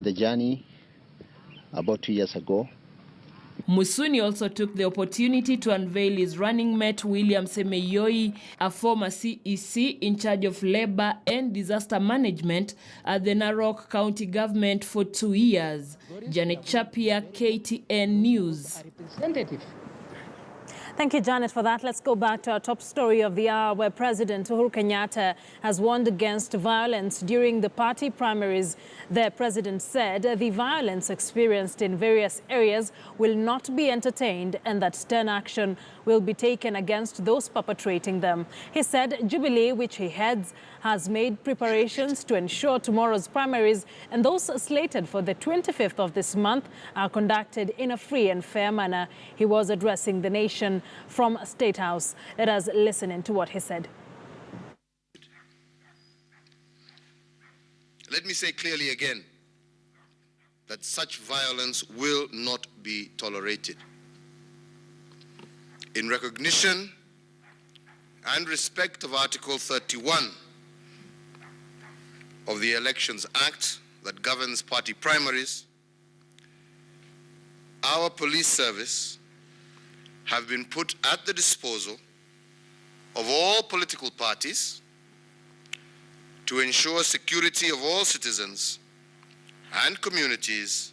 the journey about 2 years ago. Musuni also took the opportunity to unveil his running mate William Semeyoi, a former CEC in charge of labor and disaster management at the Narok County government for 2 years. Janet Chapia, KTN News. Thank you, Janet, for that. Let's go back to our top story of the hour, where President Uhuru Kenyatta has warned against violence during the party primaries. The president said the violence experienced in various areas will not be entertained and that stern action will be taken against those perpetrating them. He said Jubilee, which he heads, has made preparations to ensure tomorrow's primaries and those slated for the 25th of this month are conducted in a free and fair manner. He was addressing the nation from State House. Let us listen into what he said. Let me say clearly again that such violence will not be tolerated. In recognition and respect of Article 31 of the Elections Act that governs party primaries, our police service have been put at the disposal of all political parties to ensure security of all citizens and communities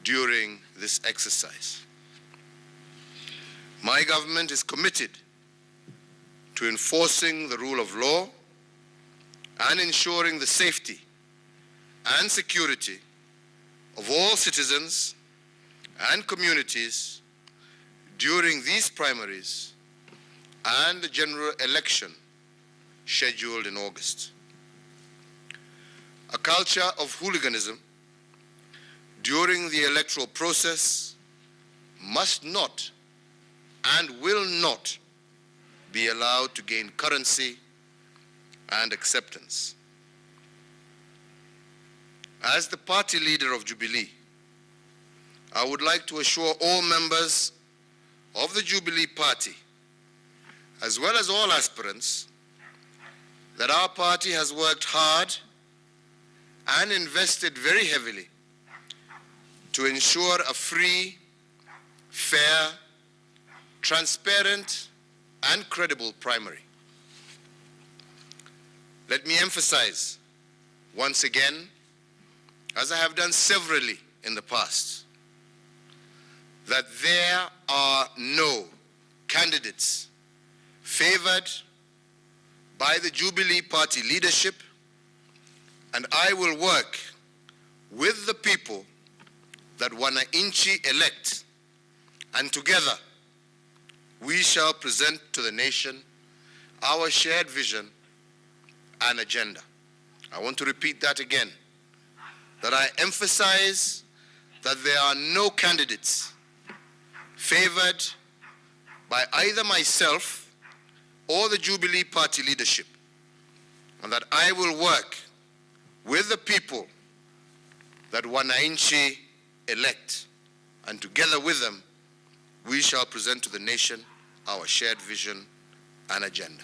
during this exercise. My government is committed to enforcing the rule of law and ensuring the safety and security of all citizens and communities during these primaries and the general election scheduled in August. A culture of hooliganism during the electoral process must not and will not be allowed to gain currency and acceptance. As the party leader of Jubilee, I would like to assure all members of the Jubilee Party, as well as all aspirants, that our party has worked hard and invested very heavily to ensure a free, fair, transparent, and credible primary. Let me emphasize once again, as I have done severally in the past, that there are no candidates favored by the Jubilee Party leadership, and I will work with the people that Wananchi elect, and together we shall present to the nation our shared vision and agenda. I want to repeat that again, that I emphasize that there are no candidates favored by either myself or the Jubilee Party leadership, and that I will work with the people that Wananchi elect, and together with them, we shall present to the nation our shared vision and agenda.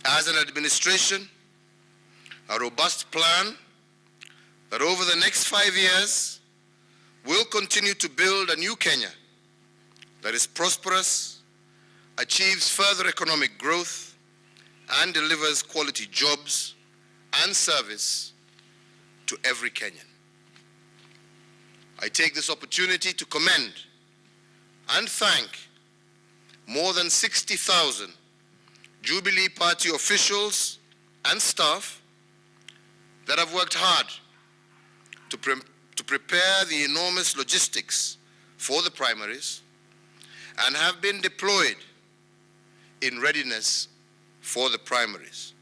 As an administration, a robust plan that over the next 5 years will continue to build a new Kenya that is prosperous, achieves further economic growth, and delivers quality jobs and service to every Kenyan. I take this opportunity to commend and thank more than 60,000 Jubilee Party officials and staff that have worked hard to prepare the enormous logistics for the primaries and have been deployed in readiness for the primaries.